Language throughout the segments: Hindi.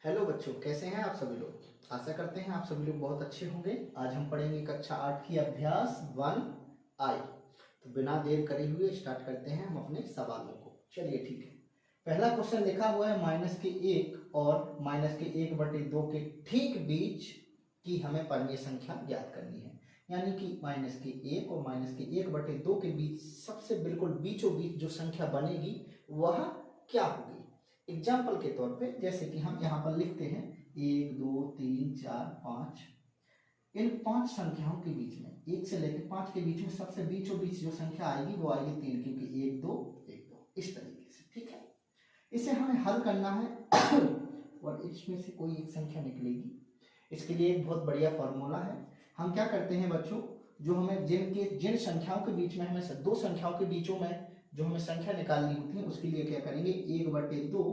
हेलो बच्चों, कैसे हैं आप सभी लोग। आशा करते हैं आप सभी लोग बहुत अच्छे होंगे। आज हम पढ़ेंगे कक्षा 8 की अभ्यास 1I। तो बिना देर करे हुए स्टार्ट करते हैं हम अपने सवालों को। चलिए ठीक है। पहला क्वेश्चन लिखा हुआ है -1 और -1/2 के ठीक बीच की हमें परमीय संख्या ज्ञात करनी है। यानी कि -1 और -1/2 के बीच सबसे बिल्कुल बीचों बीच जो संख्या बनेगी वह क्या होगी। एग्जाम्पल के तौर पे जैसे कि हम यहाँ पर लिखते हैं 1 2 3 4 5। इन 5 संख्याओं के बीच में 1 से लेकर 5 के बीच में सबसे बीचों बीच जो संख्या आएगी वो आएगी 3, क्योंकि 1 2 1 2 इस तरीके से। ठीक है, इसे हमें हल करना है और इसमें से कोई एक संख्या निकलेगी। इसके लिए एक बहुत बढ़िया फॉर्मूला है। हम क्या करते हैं बच्चों, जो हमें जिन संख्याओं के बीच में हमें दो संख्याओं के बीचों में जो हमें संख्या निकालनी होती है उसके लिए क्या करेंगे, 1/2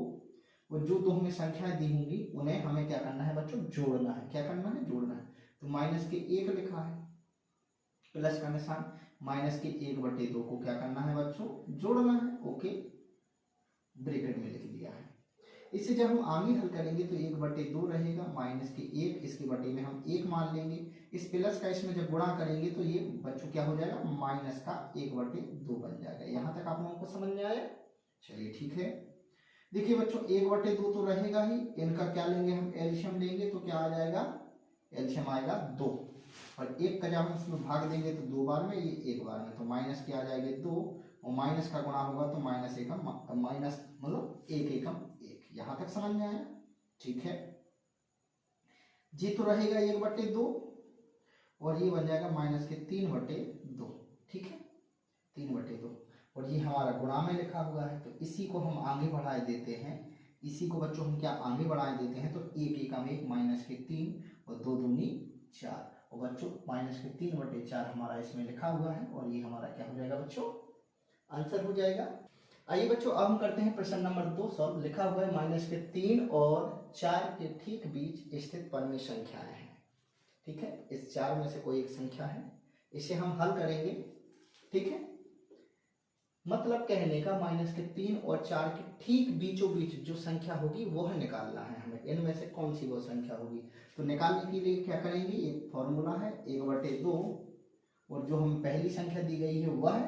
और जो दो हमें संख्याएं दी होंगी उन्हें हमें क्या करना है बच्चों, जोड़ना है। क्या करना है, जोड़ना है। तो -1 लिखा है, प्लस का निशान, -1/2 को क्या करना है बच्चों, जोड़ना है। ओके, ब्रैकेट में लिख दिया है। इसे जब हम आगे हल करेंगे तो 1/2 रहेगा, -1 इसके बटे में हम 1 मान लेंगे। इस प्लस का इसमें जब गुणा करेंगे तो ये बच्चों क्या हो जाएगा, -1/2 बन जाएगा। यहां तक आप लोगों को समझ में आया। चलिए ठीक है। देखिए बच्चों, 1/2 तो रहेगा ही, इनका क्या लेंगे हम, एलसीएम लेंगे। तो क्या आ जाएगा, एलसीएम आएगा 2 और 1 का जब हम इसमें भाग देंगे तो 2 बार में, ये 1 बार में, तो माइनस के आ जाएंगे 2 और माइनस का गुणा होगा तो माइनस मतलब 1 एकम 1। यहां तक समझ में आया। ठीक है, जी तो रहेगा 1/2 और ये बन जाएगा -3/2। ठीक है, 3/2 और ये हमारा गुणा में लिखा हुआ है। तो इसी को हम आगे बढ़ा देते हैं। इसी को बच्चों हम क्या आगे बढ़ा देते हैं, तो 1 एकम 1 -3 और 2 दूनी 4 और बच्चों -3/4 हमारा इसमें लिखा हुआ है और ये हमारा क्या हो जाएगा बच्चों, आंसर हो जाएगा। आइए बच्चों, अब हम करते हैं प्रश्न नंबर 2 सॉल्व। लिखा हुआ है -3 और 4 के ठीक बीच स्थित परमीय संख्याएं हैं। ठीक है, इस 4 में से कोई एक संख्या है, इसे हम हल करेंगे। ठीक है, मतलब कहने का -3 और 4 के ठीक बीचों बीच जो संख्या होगी वह निकालना है हमें। इनमें से कौन सी वो संख्या होगी। तो निकालने के लिए क्या करेंगे, एक फॉर्मूला है 1/2 और जो हम पहली संख्या दी गई है वह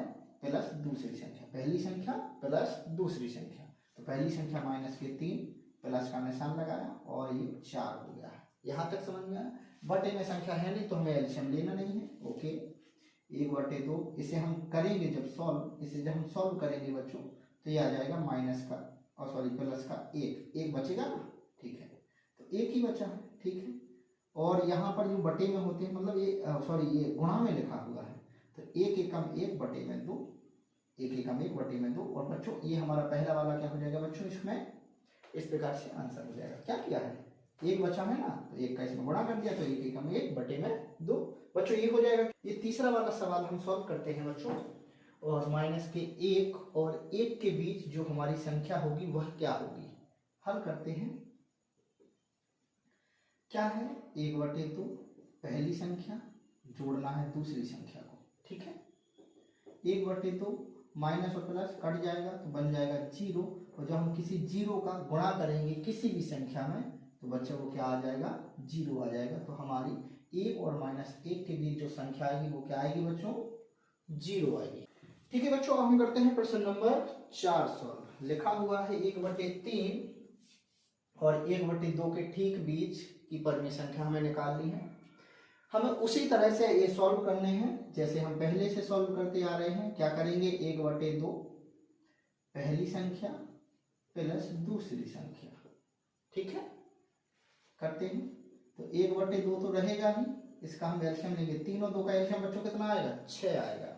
प्लस दूसरी संख्या, पहली संख्या प्लस दूसरी संख्या। तो पहली संख्या -3 प्लस का निशान लगाया और ये 4 हो गया है। यहां तक समझ में आया। बटे में संख्या है नहीं तो हमें एलसीएम लेना नहीं है। ओके, 1/2 इसे हम करेंगे जब सॉल्व, इसे जब हम सॉल्व करेंगे बच्चों तो ये आ जाएगा माइनस का और सॉरी प्लस का 1 बचेगा ना। ठीक है, तो 1 ही बचा है। ठीक है, और यहाँ पर जो बटे में होते हैं मतलब ये सॉरी ये गुणा में लिखा हुआ है। तो 1 एकम 1 बटे में 2, 1 एकम 1 बटे में 2 और बच्चों ये हमारा पहला वाला क्या हो जाएगा बच्चों, इसमें इस प्रकार से आंसर हो जाएगा। क्या किया है, 1 बचा है ना, तो 1 का इसमें गुणा कर दिया तो 1 एकम 1 बटे में 2 बच्चों ये हो जाएगा। ये तीसरा वाला सवाल हम सॉल्व करते हैं बच्चों। और -1 और 1 के बीच जो हमारी संख्या होगी वह क्या होगी, हल करते हैं। क्या है, 1/2 पहली संख्या, जोड़ना है दूसरी संख्या को। ठीक है, 1/2 माइनस और प्लस कट जाएगा तो बन जाएगा 0 और जब हम किसी 0 का गुणा करेंगे किसी भी संख्या में तो बच्चों को क्या आ जाएगा, 0 आ जाएगा। तो हमारी 1 और -1 के बीच जो संख्या आएगी वो क्या आएगी बच्चों, 0 आएगी। ठीक है बच्चों, अब हम करते हैं प्रश्न नंबर 4 सॉल्व। लिखा हुआ है 1/3 और 1/2 के ठीक बीच की परमीय संख्या हमें निकालनी है। हमें उसी तरह से ये सॉल्व करने हैं जैसे हम पहले से सॉल्व करते आ रहे हैं। क्या करेंगे, 1/2 पहली संख्या प्लस दूसरी संख्या। ठीक है, करते हैं। तो 1/2 तो रहेगा ही, इसका हम एलसीएम लेंगे। 3 और 2 का एलसीएम बच्चों कितना आएगा, 6 आएगा।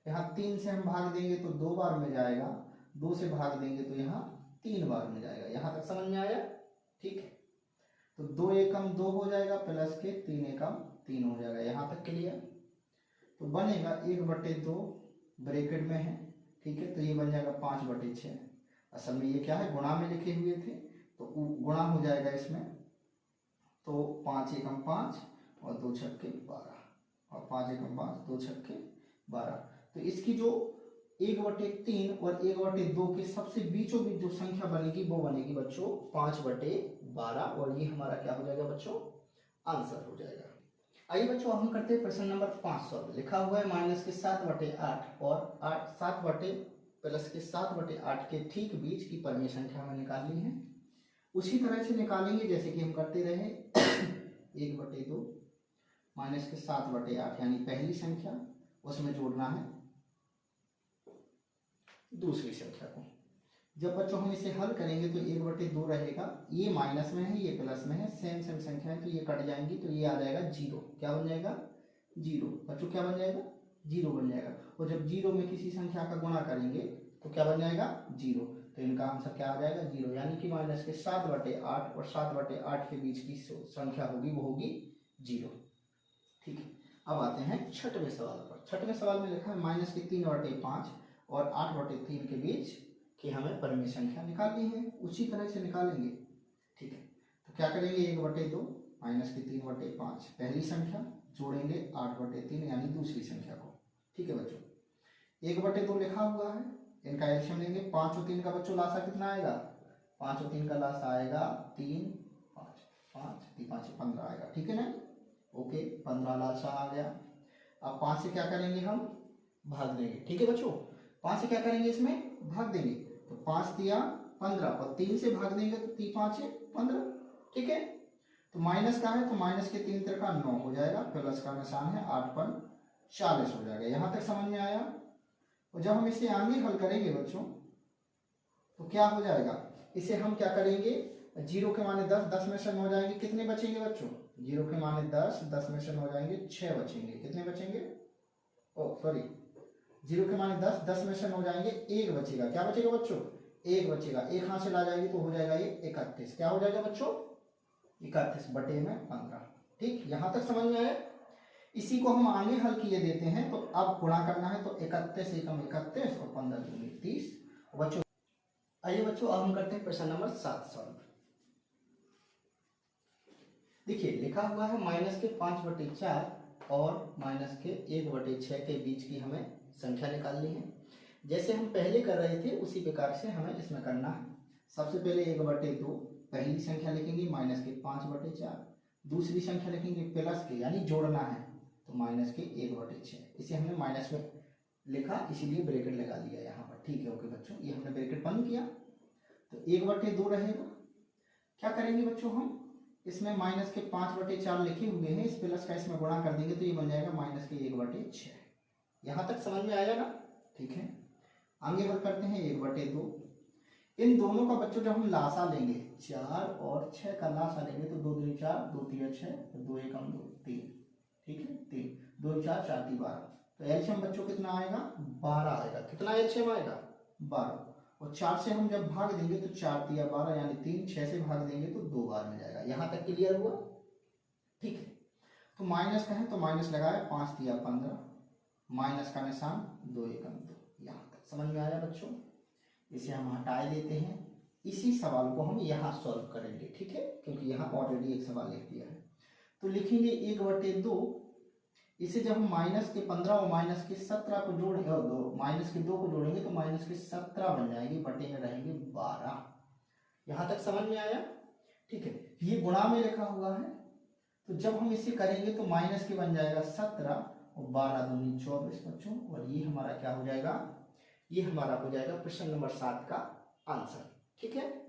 यहाँ 3 से हम भाग देंगे तो 2 बार में जाएगा, 2 से भाग देंगे तो यहाँ 3 बार में जाएगा। यहाँ तक समझ में आया। ठीक है, तो 2 एकम 2 हो जाएगा प्लस के 3 एकम 3 हो जाएगा। यहाँ तक क्लियर। तो बनेगा 1/2 ब्रैकेट में है। ठीक है, तो ये बन जाएगा 5/6। असल में ये क्या है, गुणा में लिखे हुए थे तो गुणा हो जाएगा इसमें। तो 5 एकम 5 और 2 छक्के 12 और 5 एकम 5 2 छक्के 12। तो इसकी जो 1/3 और 1/2 के सबसे बीचों बीच जो संख्या बनेगी वो बनेगी बच्चों 5/2। 12 और ये हमारा क्या हो जाएगा बच्चों, आंसर हो जाएगा। आइए बच्चों हम करते हैं प्रश्न नंबर 5 सॉल्व। लिखा हुआ है -7/8 और 7 प्लस के 7/8 के ठीक बीच की परमीय संख्या हमें निकालनी है। उसी तरह से निकालेंगे जैसे कि हम करते रहे 1/2 माइनस के 7/8 यानी पहली संख्या, उसमें जोड़ना है दूसरी संख्या को। जब बच्चों हम इसे हल करेंगे तो 1/2 रहेगा, ये माइनस में है ये प्लस में है, सेम सेम संख्या है तो ये कट जाएंगी, तो ये आ जाएगा 0। क्या बन जाएगा, 0 बच्चों, क्या बन जाएगा, 0 बन जाएगा। और जब 0 में किसी संख्या का गुणा करेंगे तो क्या बन जाएगा, 0, तो इनका आंसर क्या आ जाएगा, 0, यानी कि माइनस के 7/8 और 7/8 के बीच की संख्या होगी वो होगी 0। ठीक है, अब आते हैं छठवें सवाल पर। छठवें सवाल में लिखा है -3/5 और 8/3 के बीच कि हमें परमीय संख्या निकालनी है। उसी तरह से निकालेंगे। ठीक है, तो क्या करेंगे, 1/2 -3/5 पहली संख्या, जोड़ेंगे 8/3 यानी दूसरी संख्या को। ठीक है बच्चों, 1/2 लिखा हुआ है, इनका एलसीएम लेंगे। 5 और 3 का बच्चों लासा कितना आएगा, 5 और 3 का लासा आएगा 3, 5 5 3 5 15 आएगा। ठीक है ना, ओके, 15 लासा आ गया। अब 5 से क्या करेंगे, हम भाग देंगे। ठीक है बच्चों, 5 से क्या करेंगे, इसमें भाग देंगे, तो 5 दिया 15 और 3 से भाग देंगे तो 3 5 15। ठीक है, तो माइनस का है तो माइनस के 3 3 का 9 हो जाएगा, प्लस का निशान है 8 पर 40 हो जाएगा। यहाँ तक समझ में आया। और जब हम इसे आगे हल करेंगे बच्चों तो क्या हो जाएगा, इसे हम क्या करेंगे, 0 के माने 10, 10 में से 9 जाएंगे, कितने बचेंगे बच्चों, 0 के माने 10, 10 में से 9 जाएंगे 6 बचेंगे। कितने बचेंगे, ओ सॉरी, 0 के माने 10, 10 में से 9 जाएंगे 1 बचेगा। क्या बचेगा बच्चों, 1 बचेगा। 1 हाथ से ला जाएगी तो हो जाएगा ये 31। क्या हो जाएगा बच्चों, 31/15। ठीक, यहां तक समझ में आया। इसी को हम आगे हल किए देते हैं, तो अब गुणा करना है, तो 31 एकम 31 और 15 दूनी 30 बच्चों। आइए बच्चों अब हम करते हैं प्रश्न नंबर 7 सॉल्व। देखिए लिखा हुआ है -5/4 और -1/6 के बीच की हमें संख्या निकालनी है। जैसे हम पहले कर रहे थे उसी प्रकार से हमें इसमें करना है। सबसे पहले 1/2 पहली संख्या लिखेंगे, -5/4 दूसरी संख्या लिखेंगे प्लस के यानी जोड़ना है, तो -1/6। इसे हमने माइनस में लिखा इसीलिए ब्रैकेट लगा लिया यहाँ पर। ठीक है, ओके बच्चों, ये हमने ब्रैकेट बंद किया, तो 1/2 रहेगा। क्या करेंगे बच्चों, हम इसमें -5/4 लिखे हुए हैं, इस प्लस का इसमें गुणा कर देंगे तो ये बन जाएगा -1/6। यहाँ तक समझ में आया ना। ठीक है, आगे हल करते हैं 1/2। इन दोनों का बच्चों जब हम लासा लेंगे, 4 और 6 का लासा लेंगे तो 2 दूनी 4, 2 3 6, 2 एकम 2 3। ठीक है, 3 2 4 4 3 12, तो एलसीएम बच्चों कितना आएगा, 12 आएगा। कितना एलसीएम आएगा, 12। और 4 से हम जब भाग देंगे तो 4 3 12 यानी 3, 6 से भाग देंगे तो 2 बार में जाएगा। यहाँ तक क्लियर हुआ। ठीक है, तो माइनस का है तो माइनस लगाया, 5 3 15, माइनस का निशान 2 एकम 2। यहाँ तक समझ में आया बच्चों। इसे हम हटा देते हैं, इसी सवाल को हम यहाँ सॉल्व करेंगे। ठीक है, क्योंकि यहाँ ऑलरेडी एक सवाल लिख दिया है। तो लिखेंगे 1/2, इसे जब हम -15 और -17 को जोड़ेंगे और -2 को जोड़ेंगे तो -17 बन जाएंगे, बटे में रहेंगे 12। यहाँ तक समझ में आया। ठीक है, ये गुणा में लिखा हुआ है, तो जब हम इसे करेंगे तो माइनस के बन जाएगा 17 और 12 दूनी 24 बच्चों, और ये हमारा क्या हो जाएगा, ये हमारा हो जाएगा प्रश्न नंबर 7 का आंसर। ठीक है,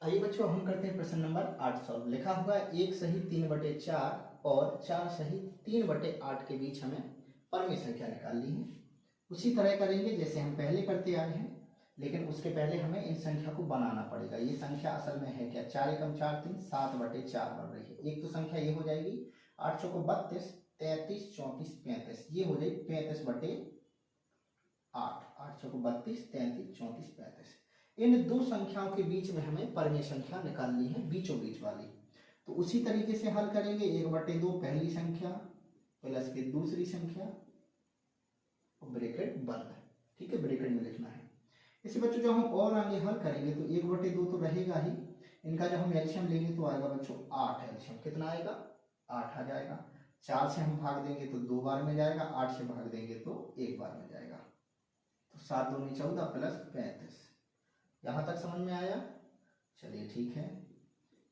आइए बच्चों हम करते हैं प्रश्न नंबर 8 सॉल्व। लिखा हुआ है 1 सही 3/4 और 4 सही 3/8 के बीच हमें परमीय संख्या निकालनी है। उसी तरह करेंगे जैसे हम पहले करते आए हैं, लेकिन उसके पहले हमें इन संख्या को बनाना पड़ेगा। ये संख्या असल में है क्या, 4 एकम 4 3 7/4 बन रही है। एक तो संख्या ये हो जाएगी 8 चौको 32, 33 34 35, ये हो जाएगी 35/8, 8 चौको 32 33 34 35। इन दो संख्याओं के बीच में हमें परमीय संख्या निकालनी है, बीचों बीच वाली। तो उसी तरीके से हल करेंगे, 1/2 पहली संख्या प्लस के दूसरी संख्या और ब्रैकेट बंद। ठीक है, ब्रैकेट में लिखना है। इसे बच्चों जब हम और आगे हल करेंगे तो 1/2 तो रहेगा ही, इनका जब हम एलसीएम लेंगे तो आएगा बच्चों 8। एलसीएम कितना आएगा, 8 आ जाएगा। 4 से हम भाग देंगे तो 2 बार में जाएगा, 8 से भाग देंगे तो 1 बार में जाएगा, तो 7 दूनी 14 प्लस 35। यहाँ तक समझ में आया। चलिए ठीक है,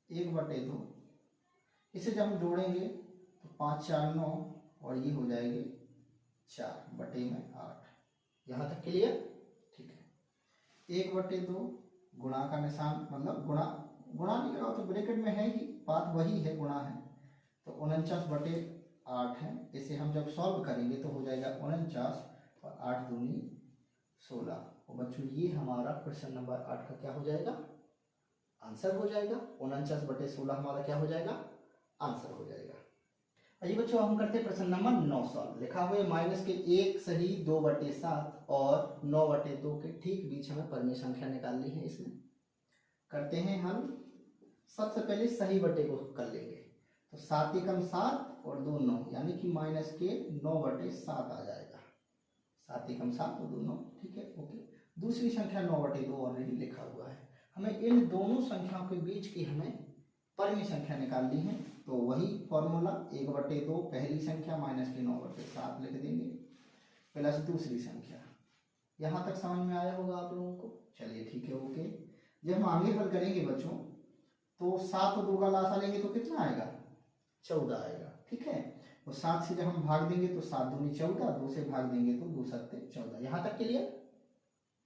1/2, इसे जब हम जोड़ेंगे तो 5 4 9 और ये हो जाएगी 4/8। यहाँ तक क्लियर? ठीक है, 1/2 गुणा का निशान, मतलब गुणा नहीं लगाओ तो ब्रैकेट में है ही, बात वही है, गुणा है, तो 49/8 है। इसे हम जब सॉल्व करेंगे तो हो जाएगा 49 और 8 दूनी 16। और बच्चों ये हमारा क्वेश्चन नंबर 8 का क्या हो जाएगा? आंसर हो जाएगा। 49/16 हमारा क्या हो जाएगा? आंसर हो जाएगा। आइए बच्चों हम करते हैं प्रश्न नंबर 9 सॉल्व। लिखा हुआ है माइनस के 1 सही 2/7 और 9/2 के ठीक बीच हमें परिमेय संख्या निकालनी है। इसमें करते हैं हम, सबसे पहले सही बटे को कर लेंगे, तो 7 एकम 7 और 2 9, यानी कि माइनस के 9/7 आ जाएगा। 7 एकम 7 और 2 9, ठीक है, ओके। दूसरी संख्या 9/2 ऑलरेडी लिखा हुआ है। हमें इन दोनों संख्याओं के बीच की हमें परिमेय संख्या निकालनी है, तो वही फॉर्मूला 1/2 पहली संख्या माइनस के 9/7 लिख देंगे, प्लस दूसरी संख्या। यहाँ तक समझ में आया होगा आप लोगों को? चलिए ठीक है, ओके। जब हम आगे हल करेंगे बच्चों तो 7 और 2 का लासा लेंगे तो कितना आएगा? 14 आएगा, ठीक है। और 7 से जब हम भाग देंगे तो 7 दूनी 14, 2 से भाग देंगे तो 2 7 14। यहाँ तक क्लियर?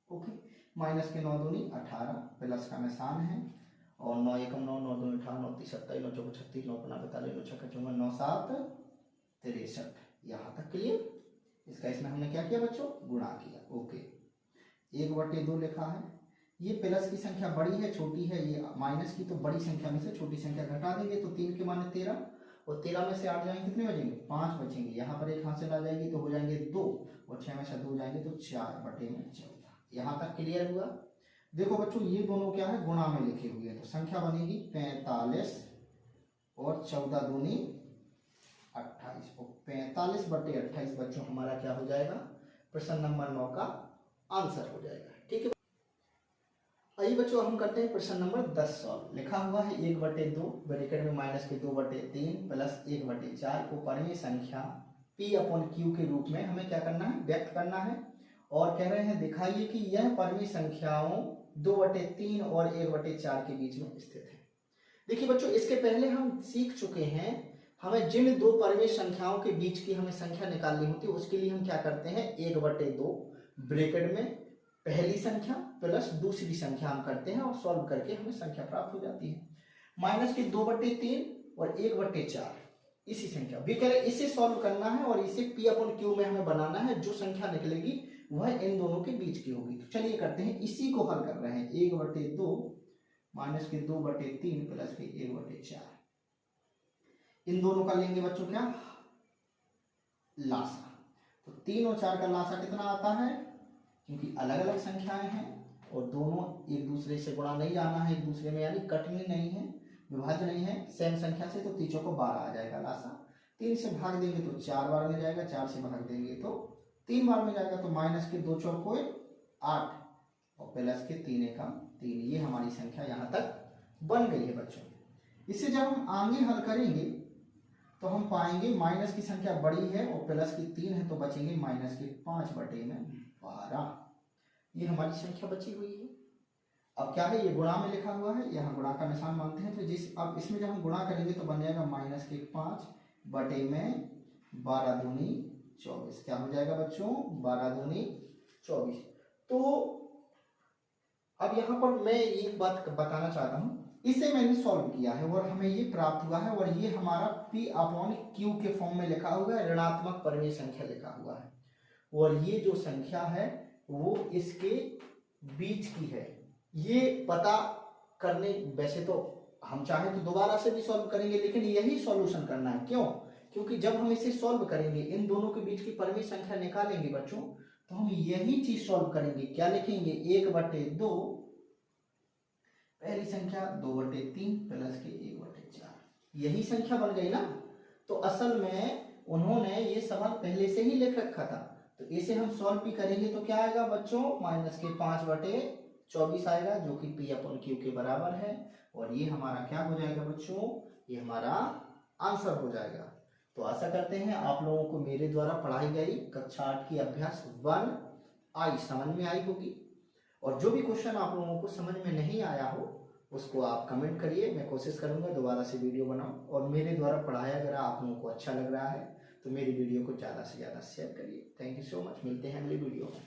ओके। माइनस के 9 दूनी 18, प्लस का निशान है, और 9 एकम 9, 9 दूनी 18, 9 तीस 27, 9 चौको 36, 9 पंजा 45, 9 छक्का 54, 9 7 63। यहाँ तक क्लियर? इसका इसमें हमने क्या किया बच्चों? गुणा किया, ओके। 1/2 लिखा है, ये प्लस की संख्या बड़ी है छोटी है, ये माइनस की, तो बड़ी संख्या में से छोटी संख्या घटा देंगे तो 3 के माने 13, और 13 में से 8 जाएंगे कितने बचेंगे? 5 बचेंगे। यहाँ पर एक हासिल आ जाएगी तो हो जाएंगे 2, और 6 में से 2 जाएंगे तो 4/14। यहाँ तक क्लियर हुआ? देखो बच्चों ये दोनों क्या है? गुणा में लिखे हुए हैं, तो संख्या बनेगी 45 और 14 दूनी 28, और 45/28 बच्चों हमारा क्या हो जाएगा? प्रश्न नंबर 9 का आंसर हो जाएगा, ठीक है। आइए बच्चों हम करते हैं प्रश्न नंबर 10 सॉल्व। लिखा हुआ है 1/2 ब्रैकेट में माइनस के 2/3 प्लस 1/4 को परिमेय संख्या P/Q के रूप में हमें क्या करना है? व्यक्त करना है। और कह रहे हैं दिखाइए कि यह परिमेय संख्याओं 2/3 और 1/4 के बीच में स्थित है। देखिए बच्चों इसके पहले हम सीख चुके हैं, हमें जिन दो परिमेय संख्याओं के बीच की हमें संख्या निकालनी होती है उसके लिए हम क्या करते हैं? 1/2 ब्रैकेट में पहली संख्या प्लस दूसरी संख्या हम करते हैं, और सॉल्व करके हमें संख्या प्राप्त हो जाती है। माइनस के 2/3 और 1/4 इसी संख्या भी कह रहे इसे सॉल्व करना है, और इसे P/Q में हमें बनाना है। जो संख्या निकलेगी वह इन दोनों के बीच की होगी। तो चलिए करते हैं, इसी को हल कर रहे हैं। 1/2 माइनस के 2/3 प्लस के 1/4, इन दोनों का लेंगे बच्चों क्या? लासा। तो 3 और 4 का लासा कितना आता है? क्योंकि अलग अलग संख्याएं हैं और दोनों एक दूसरे से गुणा नहीं जाना है एक दूसरे में, यानी कटनी नहीं है, विभाज्य नहीं है सेम संख्या से, तो 3 चौको 12 आ जाएगा लासा। 3 से भाग देंगे तो 4 बार में जाएगा, 4 से भाग देंगे तो 3 बार में जाएगा, तो माइनस के 2 चौको 8 और प्लस के 3 एकम 3। ये हमारी संख्या यहाँ तक बन गई है बच्चों। इसे जब हम आगे हल करेंगे तो हम पाएंगे माइनस की संख्या बड़ी है और प्लस की 3 है, तो बचेंगे माइनस के 5/12। ये हमारी संख्या बची हुई है। अब क्या है? ये गुणा में लिखा हुआ है, यहाँ गुणा का निशान मानते हैं, तो अब इसमें जब हम गुणा करेंगे तो बन जाएगा माइनस के 5/12 दूनी 24। क्या हो जाएगा बच्चों? 12 दूनी 24। तो अब यहाँ पर मैं एक बात बताना चाहता हूँ, इसे मैंने सॉल्व किया है और हमें ये प्राप्त हुआ है, और ये हमारा P/Q के फॉर्म में लिखा हुआ है, ऋणात्मक परिमेय संख्या लिखा हुआ है, और ये जो संख्या है वो इसके बीच की है। ये पता करने, वैसे तो हम चाहें तो दोबारा से भी सॉल्व करेंगे, लेकिन यही सॉल्यूशन करना है। क्यों? क्योंकि जब हम इसे सॉल्व करेंगे, इन दोनों के बीच की परिमेय संख्या निकालेंगे बच्चों, तो हम यही चीज सॉल्व करेंगे। क्या लिखेंगे? 1/2 पहली संख्या 2/3 प्लस के 1/4, यही संख्या बन गई ना। तो असल में उन्होंने ये सवाल पहले से ही लिख रखा था, तो इसे हम सॉल्व भी करेंगे तो क्या आएगा बच्चों? माइनस के 5/24 आएगा, जो कि P/Q के बराबर है, और ये हमारा क्या हो जाएगा बच्चों? ये हमारा आंसर हो जाएगा। तो आशा करते हैं आप लोगों को मेरे द्वारा पढ़ाई गई कक्षा 8 की अभ्यास 1I समझ में आई होगी, और जो भी क्वेश्चन आप लोगों को समझ में नहीं आया हो उसको आप कमेंट करिए, मैं कोशिश करूंगा दोबारा से वीडियो बनाऊं। और मेरे द्वारा पढ़ाया अगर आप लोगों को अच्छा लग रहा है तो मेरी वीडियो को ज़्यादा से ज़्यादा शेयर करिए। थैंक यू सो मच, मिलते हैं अगली वीडियो में।